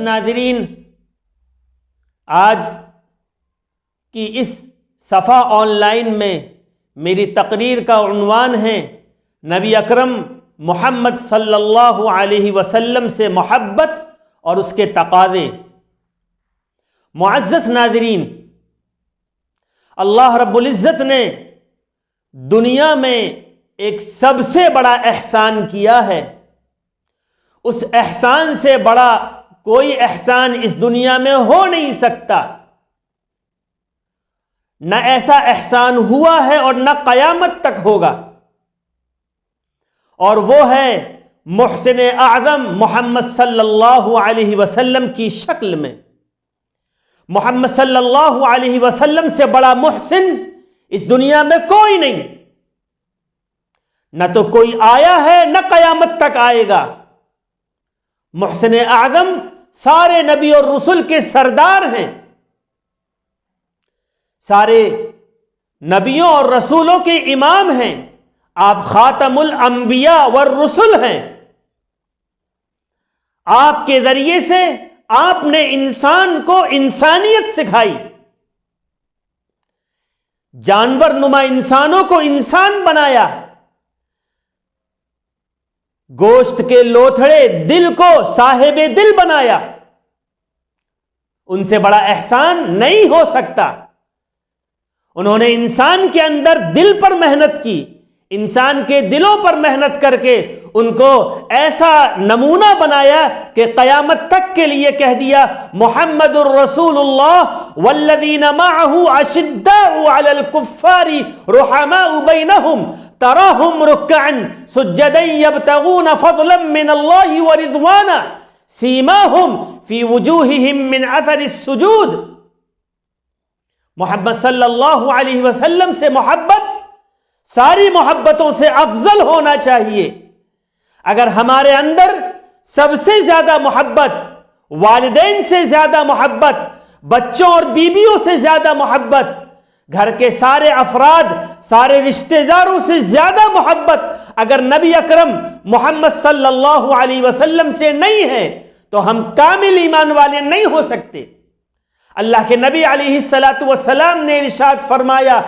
ناظرین، آج کی اس صفحہ آن لائن میں میری تقریر کا عنوان ہے نبی اکرم محمد صلی اللہ علیہ وسلم سے محبت اور اس کے تقاضے۔ معزز ناظرین، اللہ رب العزت نے دنیا میں ایک سب سے بڑا احسان کیا ہے۔ اس احسان سے بڑا کوئی احسان اس دنیا میں ہو نہیں سکتا، نہ ایسا احسان ہوا ہے اور نہ قیامت تک ہوگا، اور وہ ہے محسن اعظم محمد صلی اللہ علیہ وسلم کی شکل میں۔ محمد صلی اللہ علیہ وسلم سے بڑا محسن اس دنیا میں کوئی نہیں، نہ تو کوئی آیا ہے نہ قیامت تک آئے گا۔ محسن اعظم سارے نبی اور رسول کے سردار ہیں، سارے نبیوں اور رسولوں کے امام ہیں، آپ خاتم الانبیاء والرسل ہیں۔ آپ کے ذریعے سے آپ نے انسان کو انسانیت سکھائی، جانور نما انسانوں کو انسان بنایا، گوشت کے لوتھڑے دل کو صاحب دل بنایا۔ ان سے بڑا احسان نہیں ہو سکتا۔ انہوں نے انسان کے اندر دل پر محنت کی، انسان کے دلوں پر محنت کر کے ان کو ایسا نمونہ بنایا کہ قیامت تک کے لیے کہہ دیا محمد الرسول اللہ والذین معه اشداء علی الکفار رحماء بینہم تراہم رکعا سجدا یبتغون فضلا من اللہ ورضوانا سیماہم فی وجوہہم من اثر السجود۔ محمد صلی اللہ علیہ وسلم سے محبت ساری محبتوں سے افضل ہونا چاہیے۔ اگر ہمارے اندر سب سے زیادہ محبت، والدین سے زیادہ محبت، بچوں اور بیویوں سے زیادہ محبت، گھر کے سارے افراد، سارے رشتہ داروں سے زیادہ محبت اگر نبی اکرم محمد صلی اللہ علیہ وسلم سے نہیں ہے تو ہم کامل ایمان والے نہیں ہو سکتے۔ اللہ کے نبی علیہ الصلاۃ والسلام نے ارشاد فرمایا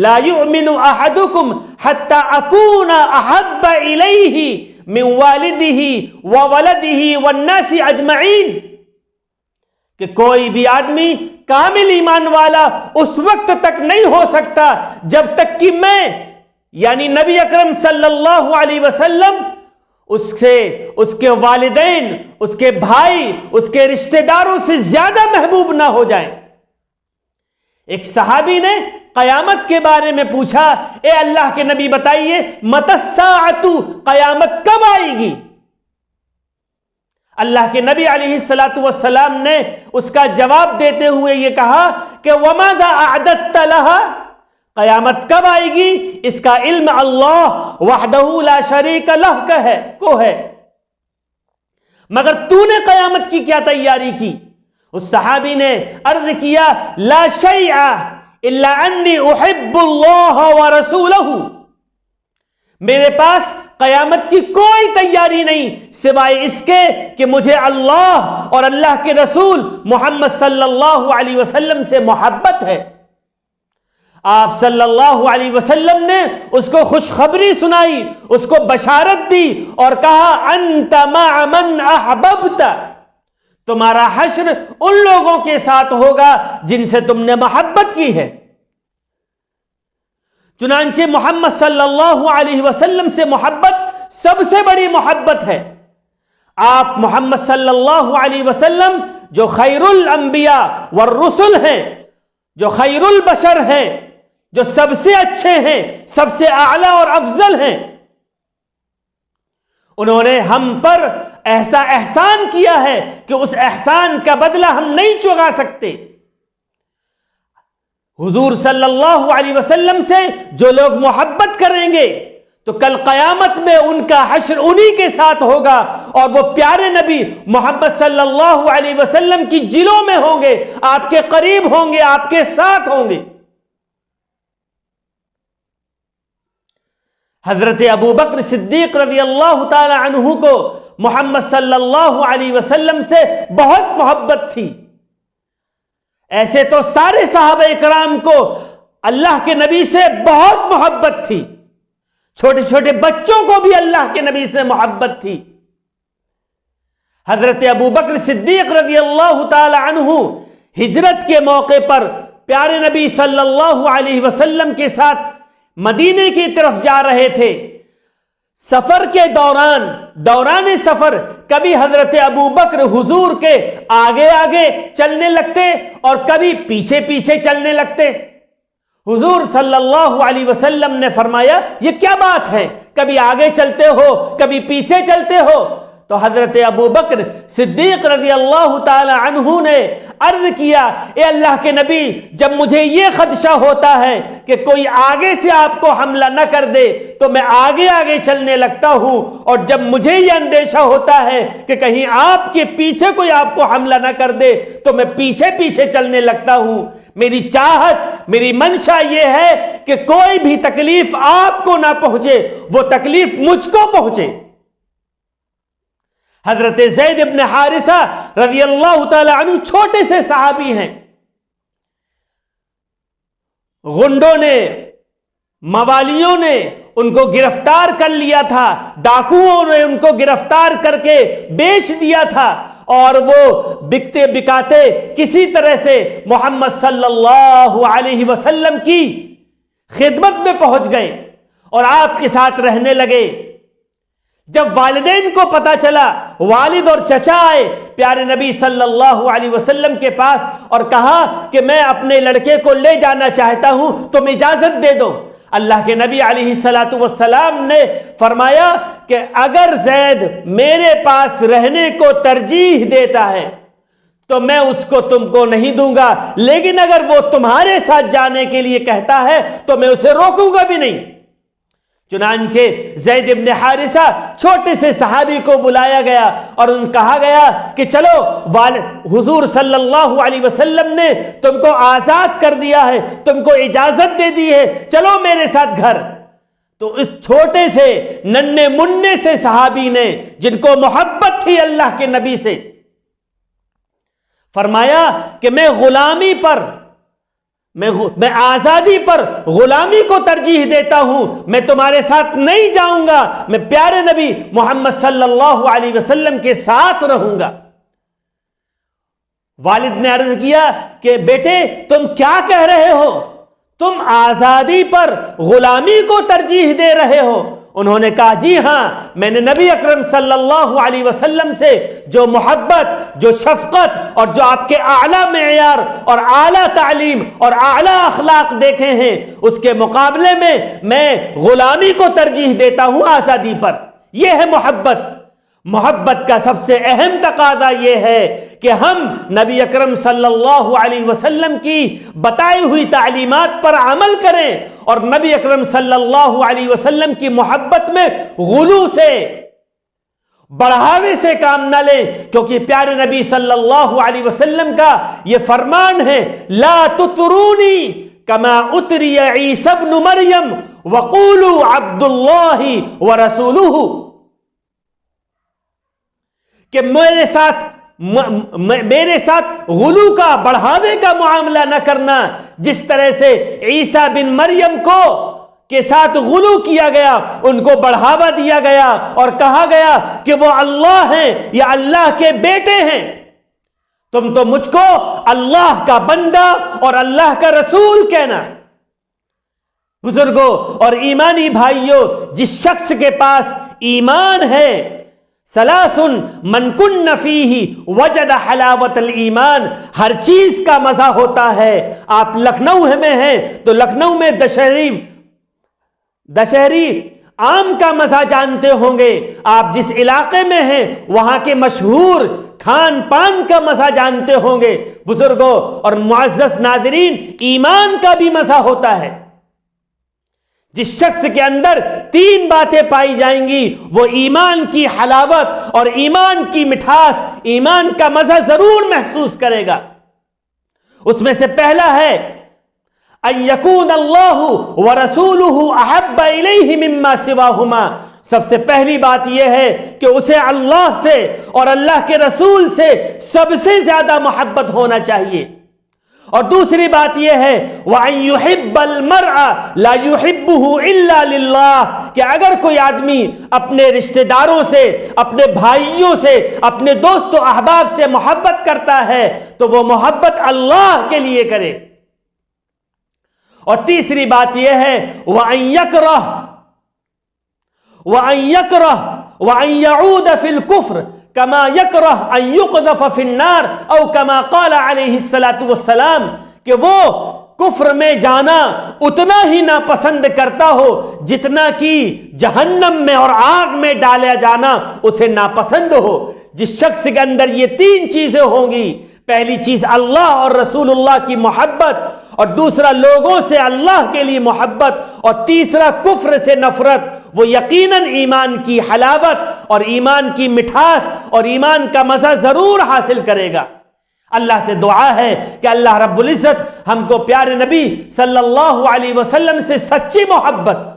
لا یؤمن احدکم حتی اکون احب الیہ من والدہ وولدہ والناس اجمعین، کہ کوئی بھی آدمی کامل ایمان والا اس وقت تک نہیں ہو سکتا جب تک کہ میں یعنی نبی اکرم صلی اللہ علیہ وسلم اس کے والدین، اس کے بھائی، اس کے رشتہ داروں سے زیادہ محبوب نہ ہو جائیں۔ ایک صحابی نے قیامت کے بارے میں پوچھا، اے اللہ کے نبی بتائیے متی الساعۃ، قیامت کب آئے گی؟ اللہ کے نبی علیہ الصلاۃ والسلام نے اس کا جواب دیتے ہوئے یہ کہا کہ وماذا اعددت لها، قیامت کب آئے گی اس کا علم اللہ وحدہ لا شریک لہ کا ہے، مگر تو نے قیامت کی کیا تیاری کی؟ اس صحابی نے عرض کیا لا شیء الا انی احب اللہ ورسولہ، میرے پاس قیامت کی کوئی تیاری نہیں سوائے اس کے کہ مجھے اللہ اور اللہ کے رسول محمد صلی اللہ علیہ وسلم سے محبت ہے۔ آپ صلی اللہ علیہ وسلم نے اس کو خوشخبری سنائی، اس کو بشارت دی اور کہا انت مع من احببت، تمہارا حشر ان لوگوں کے ساتھ ہوگا جن سے تم نے محبت کی ہے۔ چنانچہ محمد صلی اللہ علیہ وسلم سے محبت سب سے بڑی محبت ہے۔ آپ محمد صلی اللہ علیہ وسلم جو خیر الانبیاء والرسل ہیں، جو خیر البشر ہیں، جو سب سے اچھے ہیں، سب سے اعلی اور افضل ہیں، انہوں نے ہم پر ایسا احسان کیا ہے کہ اس احسان کا بدلہ ہم نہیں چکا سکتے۔ حضور صلی اللہ علیہ وسلم سے جو لوگ محبت کریں گے تو کل قیامت میں ان کا حشر انہی کے ساتھ ہوگا، اور وہ پیارے نبی محمد صلی اللہ علیہ وسلم کی جلوں میں ہوں گے، آپ کے قریب ہوں گے، آپ کے ساتھ ہوں گے۔ حضرت ابو بکر صدیق رضی اللہ تعالی عنہ کو محمد صلی اللہ علیہ وسلم سے بہت محبت تھی۔ ایسے تو سارے صحابہ اکرام کو اللہ کے نبی سے بہت محبت تھی، چھوٹے چھوٹے بچوں کو بھی اللہ کے نبی سے محبت تھی۔ حضرت ابو بکر صدیق رضی اللہ تعالی عنہ ہجرت کے موقع پر پیارے نبی صلی اللہ علیہ وسلم کے ساتھ مدینے کی طرف جا رہے تھے۔ سفر کے دوران سفر کبھی حضرت ابو بکر حضور کے آگے آگے چلنے لگتے اور کبھی پیچھے پیچھے چلنے لگتے۔ حضور صلی اللہ علیہ وسلم نے فرمایا یہ کیا بات ہے، کبھی آگے چلتے ہو کبھی پیچھے چلتے ہو؟ تو حضرت ابو بکر صدیق رضی اللہ تعالی عنہ نے عرض کیا اے اللہ کے نبی، جب مجھے یہ خدشہ ہوتا ہے کہ کوئی آگے سے آپ کو حملہ نہ کر دے تو میں آگے آگے چلنے لگتا ہوں، اور جب مجھے یہ اندیشہ ہوتا ہے کہ کہیں آپ کے پیچھے کوئی آپ کو حملہ نہ کر دے تو میں پیچھے پیچھے چلنے لگتا ہوں۔ میری چاہت، میری منشا یہ ہے کہ کوئی بھی تکلیف آپ کو نہ پہنچے، وہ تکلیف مجھ کو پہنچے۔ حضرت زید ابن حارثہ رضی اللہ تعالی عنہ چھوٹے سے صحابی ہیں۔ غنڈوں نے، موالیوں نے ان کو گرفتار کر لیا تھا، ڈاکوؤں نے ان کو گرفتار کر کے بیچ دیا تھا، اور وہ بکتے بکاتے کسی طرح سے محمد صلی اللہ علیہ وسلم کی خدمت میں پہنچ گئے اور آپ کے ساتھ رہنے لگے۔ جب والدین کو پتا چلا، والد اور چچا آئے پیارے نبی صلی اللہ علیہ وسلم کے پاس اور کہا کہ میں اپنے لڑکے کو لے جانا چاہتا ہوں، تم اجازت دے دو۔ اللہ کے نبی علیہ الصلوۃ والسلام نے فرمایا کہ اگر زید میرے پاس رہنے کو ترجیح دیتا ہے تو میں اس کو تم کو نہیں دوں گا، لیکن اگر وہ تمہارے ساتھ جانے کے لیے کہتا ہے تو میں اسے روکوں گا بھی نہیں۔ چنانچہ زید ابن حارثہ چھوٹے سے صحابی کو بلایا گیا اور ان کہا گیا کہ چلو، حضور صلی اللہ علیہ وسلم نے تم کو آزاد کر دیا ہے، تم کو اجازت دے دی ہے، چلو میرے ساتھ گھر۔ تو اس چھوٹے سے ننھے مننے سے صحابی نے، جن کو محبت تھی اللہ کے نبی سے، فرمایا کہ میں غلامی پر، میں آزادی پر غلامی کو ترجیح دیتا ہوں، میں تمہارے ساتھ نہیں جاؤں گا، میں پیارے نبی محمد صلی اللہ علیہ وسلم کے ساتھ رہوں گا۔ والد نے عرض کیا کہ بیٹے تم کیا کہہ رہے ہو، تم آزادی پر غلامی کو ترجیح دے رہے ہو؟ انہوں نے کہا جی ہاں، میں نے نبی اکرم صلی اللہ علیہ وسلم سے جو محبت، جو شفقت اور جو آپ کے اعلیٰ معیار اور اعلیٰ تعلیم اور اعلیٰ اخلاق دیکھے ہیں، اس کے مقابلے میں غلامی کو ترجیح دیتا ہوں آزادی پر۔ یہ ہے محبت۔ محبت کا سب سے اہم تقاضا یہ ہے کہ ہم نبی اکرم صلی اللہ علیہ وسلم کی بتائی ہوئی تعلیمات پر عمل کریں اور نبی اکرم صلی اللہ علیہ وسلم کی محبت میں غلو سے، بڑھاوے سے کام نہ لیں، کیونکہ پیارے نبی صلی اللہ علیہ وسلم کا یہ فرمان ہے لا تطرونی کما اتری عیسی ابن مریم وقولوا عبد اللہ ورسولہ، کہ میرے ساتھ غلو کا، بڑھاوے کا معاملہ نہ کرنا، جس طرح سے عیسیٰ بن مریم کے ساتھ غلو کیا گیا، ان کو بڑھاوا دیا گیا اور کہا گیا کہ وہ اللہ ہیں یا اللہ کے بیٹے ہیں۔ تم تو مجھ کو اللہ کا بندہ اور اللہ کا رسول کہنا۔ بزرگوں اور ایمانی بھائیوں، جس شخص کے پاس ایمان ہے، ثلاث من کن فیہ وجد حلاوت الایمان، ہر چیز کا مزہ ہوتا ہے۔ آپ لکھنؤ میں ہیں تو لکھنؤ میں دشہری آم کا مزہ جانتے ہوں گے، آپ جس علاقے میں ہیں وہاں کے مشہور کھان پان کا مزہ جانتے ہوں گے۔ بزرگوں اور معزز ناظرین، ایمان کا بھی مزہ ہوتا ہے۔ جس شخص کے اندر تین باتیں پائی جائیں گی وہ ایمان کی حلاوت اور ایمان کی مٹھاس، ایمان کا مزہ ضرور محسوس کرے گا۔ اس میں سے پہلا ہے ان یکون اللہ ورسولہ احب الیہ مما سواہما، سب سے پہلی بات یہ ہے کہ اسے اللہ سے اور اللہ کے رسول سے سب سے زیادہ محبت ہونا چاہیے. اور دوسری بات یہ ہے وَأَن يُحِبَّ الْمَرْءَ لَا يُحِبُّهُ إِلَّا لِلَّهِ کہ اگر کوئی آدمی اپنے رشتہ داروں سے، اپنے بھائیوں سے، اپنے دوست و احباب سے محبت کرتا ہے تو وہ محبت اللہ کے لیے کرے. اور تیسری بات یہ ہے وَأَن يَكْرَهُ وَأَن يَعُودَ فِي الْكُفْرِ کما یکرہ ان یقذف فی النار او کما قال علیہ الصلاۃ والسلام کہ وہ کفر میں جانا اتنا ہی ناپسند کرتا ہو جتنا کہ جہنم میں اور آگ میں ڈالا جانا اسے ناپسند ہو. جس شخص کے اندر یہ تین چیزیں ہوں گی، پہلی چیز اللہ اور رسول اللہ کی محبت، اور دوسرا لوگوں سے اللہ کے لیے محبت، اور تیسرا کفر سے نفرت، وہ یقیناً ایمان کی حلاوت اور ایمان کی مٹھاس اور ایمان کا مزہ ضرور حاصل کرے گا. اللہ سے دعا ہے کہ اللہ رب العزت ہم کو پیارے نبی صلی اللہ علیہ وسلم سے سچی محبت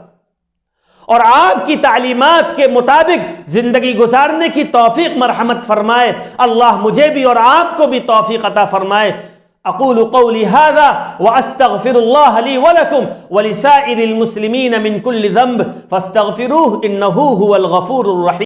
اور آپ کی تعلیمات کے مطابق زندگی گزارنے کی توفیق مرحمت فرمائے. اللہ مجھے بھی اور آپ کو بھی توفیق عطا فرمائے. اقول قولی هذا واستغفر الله لي ولكم ولسائر المسلمين من كل ذنب فاستغفروه انه هو الغفور الرحيم.